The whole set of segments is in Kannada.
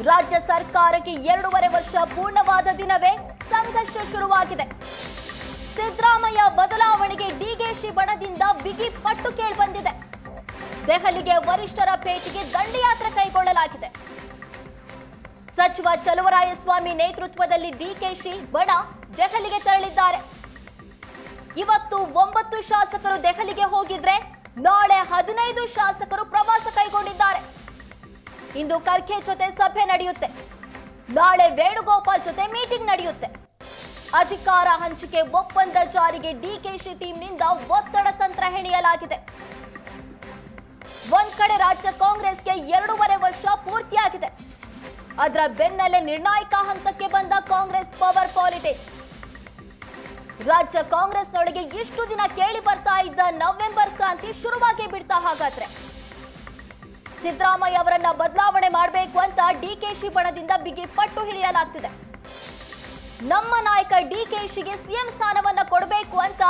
ರಾಜ್ಯ ಸರ್ಕಾರಕ್ಕೆ 2.5 ವರ್ಷ ಪೂರ್ಣವಾದ ದಿನವೇ ಸಂಘರ್ಷ ಶುರುವಾಗಿದೆ. ಸಿದ್ದರಾಮಯ್ಯ ಬದಲಾವಣೆಗೆ ಡಿಕೆಶಿ ಬಣದಿಂದ ಬಿಗಿ ಪಟ್ಟು ಕೇಳಿಬಂದಿದೆ. ದೆಹಲಿಗೆ ವರಿಷ್ಠರ ಭೇಟಿಗೆ ದಂಡಯಾತ್ರೆ ಕೈಗೊಳ್ಳಲಾಗಿದೆ. ಸಚಿವ ಚಲುವರಾಯಸ್ವಾಮಿ ನೇತೃತ್ವದಲ್ಲಿ ಡಿಕೆಶಿ ಬಣ ದೆಹಲಿಗೆ ತೆರಳಿದ್ದಾರೆ. ಇವತ್ತು 9 ಶಾಸಕರು ದೆಹಲಿಗೆ ಹೋಗಿದ್ರೆ ನಾಳೆ 15 ಶಾಸಕರು ಪ್ರವಾಸ ಕೈಗೊಂಡಿದ್ದಾರೆ. ಇಂದು ಖರ್ಗೆ ಜೊತೆ ಸಭೆ ನಡೆಯುತ್ತೆ. ನಾಳೆ ವೇಣುಗೋಪಾಲ್ ಜೊತೆ ಮೀಟಿಂಗ್ ನಡೆಯುತ್ತೆ. ಅಧಿಕಾರ ಹಂಚಿಕೆ ಒಪ್ಪಂದ ಜಾರಿಗೆ ಡಿಕೆಶಿ ಟೀಮ್ನಿಂದ ಒತ್ತಡ ತಂತ್ರ ಹೆಣೆಯಲಾಗಿದೆ. ಒಂದ್ ಕಡೆ ರಾಜ್ಯ ಕಾಂಗ್ರೆಸ್ಗೆ 2.5 ವರ್ಷ ಪೂರ್ತಿಯಾಗಿದೆ. ಅದರ ಬೆನ್ನಲ್ಲೇ ನಿರ್ಣಾಯಕ ಹಂತಕ್ಕೆ ಬಂದ ಕಾಂಗ್ರೆಸ್ ಪವರ್ ಪಾಲಿಟಿಕ್ಸ್. ರಾಜ್ಯ ಕಾಂಗ್ರೆಸ್ನೊಳಗೆ ಇಷ್ಟು ದಿನ ಕೇಳಿ ಬರ್ತಾ ಇದ್ದ ನವೆಂಬರ್ ಕ್ರಾಂತಿ ಶುರುವಾಗಿ ಬಿಡ್ತಾ. ಹಾಗಾದ್ರೆ ಸಿದ್ದರಾಮಯ್ಯ ಅವರನ್ನ ಬದಲಾವಣೆ ಮಾಡಬೇಕು ಅಂತ ಡಿಕೆಶಿ ಬಣದಿಂದ ಬಿಗಿ ಪಟ್ಟು ಹಿಡಿಯಲಾಗ್ತಿದೆ. ನಮ್ಮ ನಾಯಕ ಡಿಕೆಶಿಗೆ ಸಿಎಂ ಸ್ಥಾನವನ್ನ ಕೊಡಬೇಕು ಅಂತ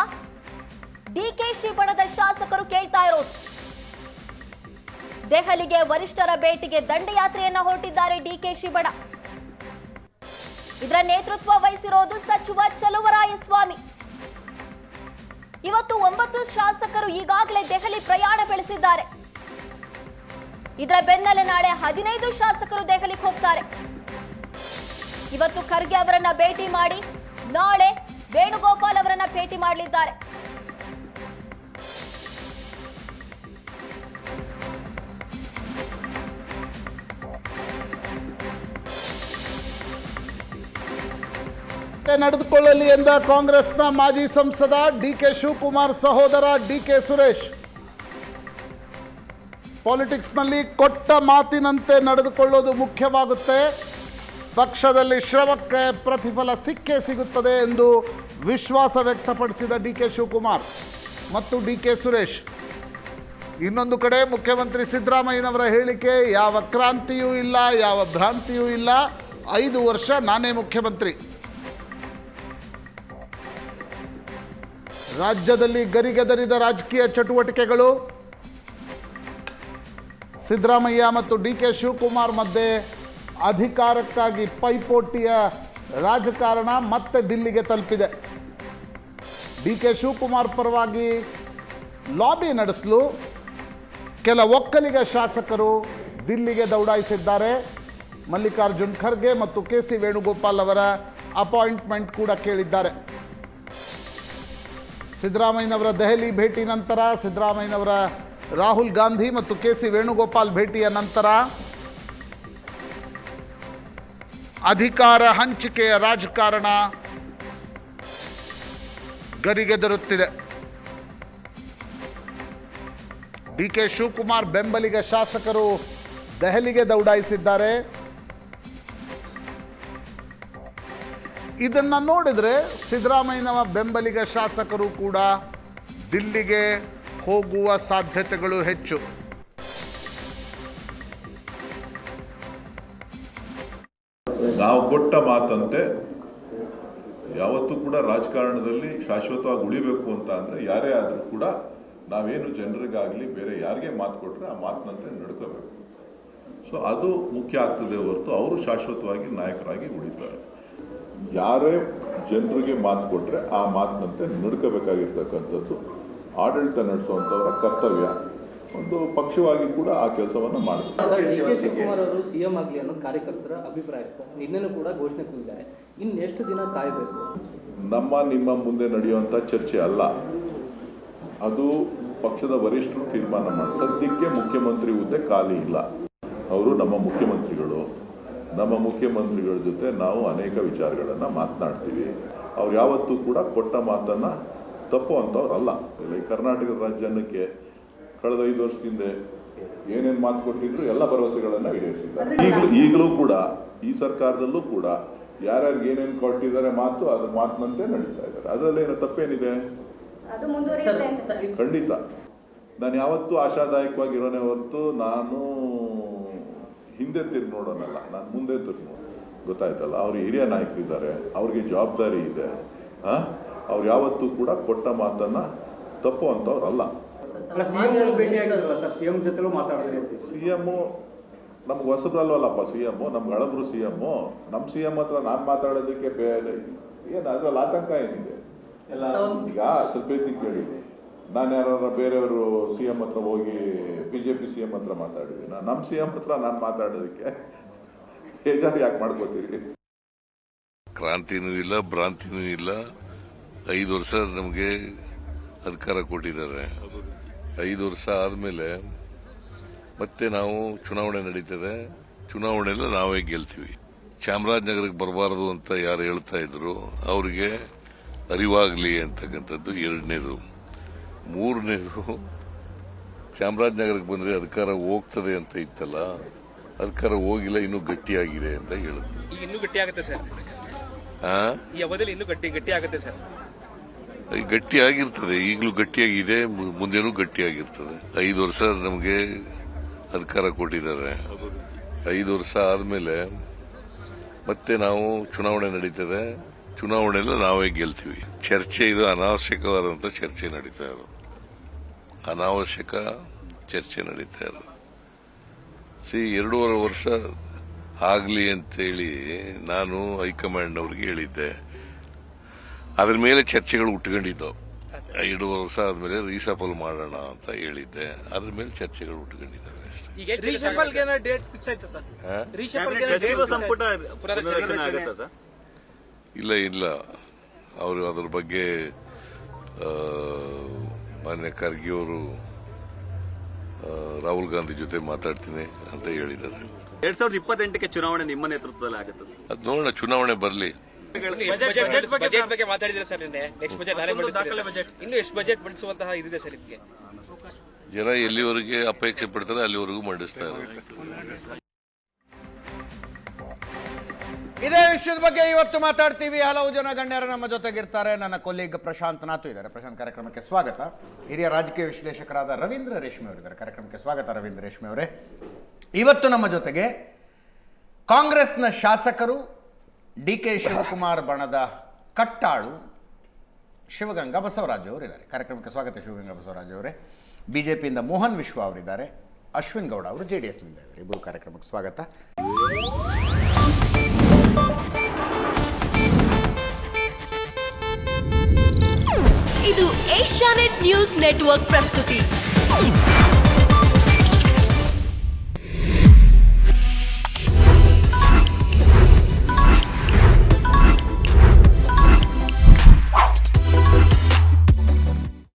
ಡಿಕೆಶಿ ಬಣದ ಶಾಸಕರು ಕೇಳ್ತಾ ಇರೋದು. ದೆಹಲಿಗೆ ವರಿಷ್ಠರ ಭೇಟಿಗೆ ದಂಡಯಾತ್ರೆಯನ್ನ ಹೊರಟಿದ್ದಾರೆ ಡಿಕೆಶಿ ಬಣ. ಇದರ ನೇತೃತ್ವ ವಹಿಸಿರೋದು ಸಚಿವ ಚಲುವರಾಯಸ್ವಾಮಿ. ಇವತ್ತು 9 ಶಾಸಕರು ಈಗಾಗಲೇ ದೆಹಲಿ ಪ್ರಯಾಣ ಬೆಳೆಸಿದ್ದಾರೆ. ಇದರ ಬೆನ್ನಲ್ಲೇ ನಾಳೆ 15 ಶಾಸಕರು ದೆಹಲಿಗೆ ಹೋಗ್ತಾರೆ. ಇವತ್ತು ಖರ್ಗೆ ಅವರನ್ನ ಭೇಟಿ ಮಾಡಿ ನಾಳೆ ವೇಣುಗೋಪಾಲ್ ಅವರನ್ನ ಭೇಟಿ ಮಾಡಲಿದ್ದಾರೆ. ನಡೆದುಕೊಳ್ಳಲಿ ಎಂದ ಕಾಂಗ್ರೆಸ್ನ ಮಾಜಿ ಸಂಸದ ಡಿಕೆ ಶಿವಕುಮಾರ್ ಸಹೋದರ ಡಿಕೆ ಸುರೇಶ್. ಪಾಲಿಟಿಕ್ಸ್ನಲ್ಲಿ ಕೊಟ್ಟ ಮಾತಿನಂತೆ ನಡೆದುಕೊಳ್ಳೋದು ಮುಖ್ಯವಾಗುತ್ತೆ. ಪಕ್ಷದಲ್ಲಿ ಶ್ರಮಕ್ಕೆ ಪ್ರತಿಫಲ ಸಿಕ್ಕೇ ಸಿಗುತ್ತದೆ ಎಂದು ವಿಶ್ವಾಸ ವ್ಯಕ್ತಪಡಿಸಿದ ಡಿಕೆ ಶಿವಕುಮಾರ್ ಮತ್ತು ಡಿಕೆ ಸುರೇಶ್. ಇನ್ನೊಂದು ಕಡೆ ಮುಖ್ಯಮಂತ್ರಿ ಸಿದ್ದರಾಮಯ್ಯನವರ ಹೇಳಿಕೆ ಯಾವ ಕ್ರಾಂತಿಯೂ ಇಲ್ಲ, ಯಾವ ಭ್ರಾಂತಿಯೂ ಇಲ್ಲ, 5 ವರ್ಷ ನಾನೇ ಮುಖ್ಯಮಂತ್ರಿ. ರಾಜ್ಯದಲ್ಲಿ ಗರಿಗೆದರಿದ ರಾಜಕೀಯ ಚಟುವಟಿಕೆಗಳು, ಸಿದ್ದರಾಮಯ್ಯ ಮತ್ತು ಡಿಕೆ ಶಿವಕುಮಾರ್ ಮಧ್ಯೆ ಅಧಿಕಾರಕ್ಕಾಗಿ ಪೈಪೋಟಿಯ ರಾಜಕಾರಣ ಮತ್ತೆ ದಿಲ್ಲಿಗೆ ತಲುಪಿದೆ. ಡಿಕೆ ಶಿವಕುಮಾರ್ ಪರವಾಗಿ ಲಾಬಿ ನಡೆಸಲು ಕೆಲ ಒಕ್ಕಲಿಗ ಶಾಸಕರು ದಿಲ್ಲಿಗೆ ದೌಡಾಯಿಸಿದ್ದಾರೆ. ಮಲ್ಲಿಕಾರ್ಜುನ್ ಖರ್ಗೆ ಮತ್ತು ಕೆ.ಸಿ. ವೇಣುಗೋಪಾಲ್ ಅವರ ಅಪಾಯಿಂಟ್ಮೆಂಟ್ ಕೂಡ ಕೇಳಿದ್ದಾರೆ. ಸಿದ್ದರಾಮಯ್ಯನವರ ದೆಹಲಿ ಭೇಟಿ ನಂತರ, ಸಿದ್ದರಾಮಯ್ಯನವರ ರಾಹುಲ್ ಗಾಂಧಿ ಮತ್ತು ಕೆ.ಸಿ. ವೇಣುಗೋಪಾಲ್ ಭೇಟಿಯ ನಂತರ ಅಧಿಕಾರ ಹಂಚಿಕೆಯ ರಾಜಕಾರಣ ಗರಿಗೆದರುತ್ತಿದೆ. ಡಿಕೆ ಶಿವಕುಮಾರ್ ಬೆಂಬಲಿಗ ಶಾಸಕರು ದೆಹಲಿಗೆ ದೌಡಾಯಿಸಿದ್ದಾರೆ. ಇದನ್ನು ನೋಡಿದರೆ ಸಿದ್ದರಾಮಯ್ಯನವ ಬೆಂಬಲಿಗ ಶಾಸಕರು ಕೂಡ ದಿಲ್ಲಿಗೆ ಹೋಗುವ ಸಾಧ್ಯತೆಗಳು ಹೆಚ್ಚು. ನಾವು ಕೊಟ್ಟ ಮಾತಂತೆ ಯಾವತ್ತೂ ಕೂಡ ರಾಜಕಾರಣದಲ್ಲಿ ಶಾಶ್ವತವಾಗಿ ಉಳಿಬೇಕು ಅಂತ ಅಂದರೆ ಯಾರೇ ಆದರೂ ಕೂಡ ನಾವೇನು ಜನರಿಗಾಗಲಿ ಬೇರೆ ಯಾರಿಗೆ ಮಾತು ಕೊಟ್ಟರೆ ಆ ಮಾತಿನಂತೆ ನಡ್ಕೋಬೇಕು. ಸೊ ಅದು ಮುಖ್ಯ ಆಗ್ತದೆ ಹೊರತು ಅವರು ಶಾಶ್ವತವಾಗಿ ನಾಯಕರಾಗಿ ಉಳಿತಾರೆ. ಯಾರೇ ಜನರಿಗೆ ಮಾತು ಕೊಟ್ಟರೆ ಆ ಮಾತಿನಂತೆ ನಡ್ಕೋಬೇಕಾಗಿರ್ತಕ್ಕಂಥದ್ದು ಆಡಳಿತ ನಡೆಸುವಂಥವರ ಕರ್ತವ್ಯ. ಒಂದು ಪಕ್ಷವಾಗಿ ಕೂಡ ಆ ಕೆಲಸವನ್ನು ಮಾಡಬೇಕು. ಸರ್, ಡಿಕೆ ಶಿವಕುಮಾರ್ ಅವರು ಸಿಎಂ ಆಗಲಿ ಅನ್ನೋ ಕಾರ್ಯಕರ್ತರ ಅಭಿಪ್ರಾಯ ಸರ್. ನಿನ್ನೆನೂ ಕೂಡ ಘೋಷಣೆ ಕೂಗಿದ್ದಾರೆ. ಇನ್ನೆಷ್ಟು ದಿನ ಕಾಯಬೇಕು? ನಿಮ್ಮ ಮುಂದೆ ನಡೆಯುವಂಥ ಚರ್ಚೆ ಅಲ್ಲ, ಅದು ಪಕ್ಷದ ವರಿಷ್ಠರು ತೀರ್ಮಾನ ಮಾಡಿ. ಸದ್ಯಕ್ಕೆ ಮುಖ್ಯಮಂತ್ರಿ ಹುದ್ದೆ ಖಾಲಿ ಇಲ್ಲ. ಅವರು ನಮ್ಮ ಮುಖ್ಯಮಂತ್ರಿಗಳು. ನಮ್ಮ ಮುಖ್ಯಮಂತ್ರಿಗಳ ಜೊತೆ ನಾವು ಅನೇಕ ವಿಚಾರಗಳನ್ನು ಮಾತನಾಡ್ತೀವಿ. ಅವ್ರು ಯಾವತ್ತೂ ಕೂಡ ಕೊಟ್ಟ ಮಾತನ್ನು ತಪ್ಪುವಂಥವ್ರು ಅಲ್ಲ. ಕರ್ನಾಟಕದ ರಾಜ್ಯಕ್ಕೆ ಕಳೆದ 5 ವರ್ಷದಿಂದ ಏನೇನು ಮಾತು ಕೊಟ್ಟಿದ್ರು ಎಲ್ಲ ಭರವಸೆಗಳನ್ನು ಈಡೇರಿಸಿದ್ದಾರೆ. ಈಗಲೂ ಕೂಡ ಈ ಸರ್ಕಾರದಲ್ಲೂ ಕೂಡ ಯಾರ್ಯಾರಿಗೆ ಏನೇನು ಕೊಟ್ಟಿದ್ದಾರೆ ಮಾತು, ಅದ್ರ ಮಾತಿನಂತೆ ನಡೀತಾ ಇದ್ದಾರೆ. ಅದರಲ್ಲೇನು ತಪ್ಪೇನಿದೆ? ಖಂಡಿತ ನಾನು ಯಾವತ್ತೂ ಆಶಾದಾಯಕವಾಗಿರೋನೇ ಹೊರತು ನಾನು ಹಿಂದೆ ತಿರುಗಿ ನೋಡೋನಲ್ಲ, ನಾನು ಮುಂದೆ ತಿರುಗಿ ನೋಡೋಣ. ಗೊತ್ತಾಯ್ತಲ್ಲ, ಅವ್ರು ಹಿರಿಯ ನಾಯಕರಿದ್ದಾರೆ, ಅವ್ರಿಗೆ ಜವಾಬ್ದಾರಿ ಇದೆ. ಅವ್ರು ಯಾವತ್ತೂ ಕೂಡ ಕೊಟ್ಟ ಮಾತನ್ನು ತಪ್ಪುವಂಥವ್ರು ಅಲ್ಲ. ಸಿಎಂ ಜೊತೆ ಮಾತಾಡಿದ್ರೆ ಸಿಎಂ ನಮ್ಗೆ ಹೊಸಬ್ರಲ್ವಲ್ಲಪ್ಪ ಸಿ ಎಮ್ಮು, ನಮ್ಗೆ ಹಳಬ್ರು ಸಿ ಎಮ್ಮು. ನಮ್ಮ ಸಿ ಎಮ್ ಹತ್ರ ನಾನು ಮಾತಾಡೋದಕ್ಕೆ ಏನು ಅದ್ರಲ್ಲಿ ಆತಂಕ ಏನಿದೆ? ಈಗ ಸ್ವಲ್ಪ ಕೇಳಿ, ನಾನು ಯಾರು ಬೇರೆಯವರು ಸಿ ಎಮ್ ಹತ್ರ ಹೋಗಿ BJP ಸಿ ಎಮ್ ಹತ್ರ ಮಾತಾಡಿದ್ದೀನಿ, ನಮ್ಮ ಸಿ ಎಮ್ ಹತ್ರ ನಾನು ಮಾತಾಡೋದಕ್ಕೆ ಬೇಜಾರು ಯಾಕೆ ಮಾಡ್ಕೋತೀರಿ? ಕ್ರಾಂತಿನೂ ಇಲ್ಲ, ಭ್ರಾಂತಿನೂ ಇಲ್ಲ. 5 ವರ್ಷ ನಮಗೆ ಅಧಿಕಾರ ಕೊಟ್ಟಿದ್ದಾರೆ. 5 ವರ್ಷ ಆದಮೇಲೆ ಮತ್ತೆ ನಾವು ಚುನಾವಣೆ ನಡೀತದೆ. ಚುನಾವಣೆಲ್ಲ ನಾವೇ ಗೆಲ್ತೀವಿ. ಚಾಮರಾಜನಗರಕ್ಕೆ ಬರಬಾರದು ಅಂತ ಯಾರು ಹೇಳ್ತಾ ಇದ್ರು ಅವರಿಗೆ ಅರಿವಾಗಲಿ ಅಂತಕ್ಕಂಥದ್ದು 2ನೇದು. 3ನೇದು, ಚಾಮರಾಜನಗರಕ್ಕೆ ಬಂದರೆ ಅಧಿಕಾರ ಹೋಗ್ತದೆ ಅಂತ ಇತ್ತಲ್ಲ, ಅಧಿಕಾರ ಹೋಗಿಲ್ಲ, ಇನ್ನೂ ಗಟ್ಟಿಯಾಗಿದೆ ಅಂತ ಹೇಳಿದ್ರು. ಈಗ ಇನ್ನೂ ಗಟ್ಟಿ ಆಗುತ್ತೆ ಸರ್. ಈ ಅವಧಿಯಲ್ಲಿ ಇನ್ನೂ ಗಟ್ಟಿ ಆಗುತ್ತೆ ಸರ್. ಗಟ್ಟಿ ಆಗಿರ್ತದೆ, ಈಗಲೂ ಗಟ್ಟಿಯಾಗಿದೆ, ಮುಂದೆನೂ ಗಟ್ಟಿಯಾಗಿರ್ತದೆ. 5 ವರ್ಷ ನಮಗೆ ಅಧಿಕಾರ ಕೊಟ್ಟಿದ್ದಾರೆ. 5 ವರ್ಷ ಆದಮೇಲೆ ಮತ್ತೆ ನಾವು ಚುನಾವಣೆ ನಡೀತದೆ. ಚುನಾವಣೆಲ್ಲ ನಾವೇ ಗೆಲ್ತೀವಿ. ಚರ್ಚೆ ಇದು ಅನಾವಶ್ಯಕವಾದಂಥ ಚರ್ಚೆ ನಡೀತಾ ಇರೋದು. ಅನಾವಶ್ಯಕ ಚರ್ಚೆ ನಡೀತಾ ಇರೋದು. 2.5 ವರ್ಷ ಆಗಲಿ ಅಂತೇಳಿ ನಾನು ಹೈಕಮಾಂಡ್ ಅವ್ರಿಗೆ ಹೇಳಿದ್ದೆ. ಅದ್ರ ಮೇಲೆ ಚರ್ಚೆಗಳು ಉಟ್ಕೊಂಡಿದ್ದವು. 2.5 ವರ್ಷ ಆದ್ಮೇಲೆ ರೀಸಫಲ್ ಮಾಡೋಣ ಅಂತ ಹೇಳಿದ್ದೆ. ಅದ್ರ ಮೇಲೆ ಚರ್ಚೆಗಳು ಉಟ್ಕೊಂಡಿದ್ದಾವೆ ಅಷ್ಟೇ. ಇಲ್ಲ, ಅವರು ಅದ್ರ ಬಗ್ಗೆ ಮಾನ್ಯ ಖರ್ಗೆ ಅವರು ರಾಹುಲ್ ಗಾಂಧಿ ಜೊತೆ ಮಾತಾಡ್ತೀನಿ ಅಂತ ಹೇಳಿದ್ದಾರೆ. 2028ಕ್ಕೆ ಚುನಾವಣೆ ನಿಮ್ಮ ನೇತೃತ್ವದಲ್ಲಿ ಆಗುತ್ತೆ. ಅದು ನೋಡೋಣ, ಚುನಾವಣೆ ಬರಲಿ. ಬಜೆಟ್ ಬಗ್ಗೆ ಮಾತಾಡಿದ್ರೆ ಸರ್, ನೆಕ್ಸ್ಟ್ ಬಜೆಟ್ ಇನ್ನು ಎಷ್ಟು ಬಜೆಟ್ ಮಂಡಿಸುವಂತಹ ಇದಿದೆ ಸರ್ ಇದಕ್ಕೆ? ಜನ ಎಲ್ಲಿವರೆಗೆ ಅಪೇಕ್ಷೆ ಪಡ್ತಾರೆ ಅಲ್ಲಿವರೆಗೂ ಮಂಡಿಸ್ತಾ ಇದ್ದಾರೆ. ಇದೇ ವಿಷಯದ ಬಗ್ಗೆ ಇವತ್ತು ಮಾತಾಡ್ತೀವಿ. ಹಲವು ಜನ ಗಣ್ಯರು ನಮ್ಮ ಜೊತೆಗಿರ್ತಾರೆ. ನನ್ನ ಕೊಲೀಗ್ ಪ್ರಶಾಂತ್ ನಾತು ಇದ್ದಾರೆ. ಪ್ರಶಾಂತ್, ಕಾರ್ಯಕ್ರಮಕ್ಕೆ ಸ್ವಾಗತ. ಹಿರಿಯ ರಾಜಕೀಯ ವಿಶ್ಲೇಷಕರಾದ ರವೀಂದ್ರ ರೇಷ್ಮೆ ಅವರಿದ್ದಾರೆ. ಕಾರ್ಯಕ್ರಮಕ್ಕೆ ಸ್ವಾಗತ ರವೀಂದ್ರ ರೇಷ್ಮೆ ಅವರೇ. ಇವತ್ತು ನಮ್ಮ ಜೊತೆಗೆ ಕಾಂಗ್ರೆಸ್ನ ಶಾಸಕರು, DK ಶಿವಕುಮಾರ್ ಬಣದ ಕಟ್ಟಾಳು ಶಿವಗಂಗಾ ಬಸವರಾಜ್ ಅವರಿದ್ದಾರೆ. ಕಾರ್ಯಕ್ರಮಕ್ಕೆ ಸ್ವಾಗತ ಶಿವಗಂಗಾ ಬಸವರಾಜ್ ಅವರೇ. BJPಯಿಂದ ಮೋಹನ್ ವಿಶ್ವ ಅವರಿದ್ದಾರೆ. ಅಶ್ವಿನ್ ಗೌಡ ಅವರು JDSನಿಂದ ಇದ್ದಾರೆ. ಇಬ್ಬರು ಕಾರ್ಯಕ್ರಮಕ್ಕೆ ಸ್ವಾಗತ. ಇದು ಏಷ್ಯಾನೆಟ್ ನ್ಯೂಸ್ ನೆಟ್ವರ್ಕ್ ಪ್ರಸ್ತುತಿ.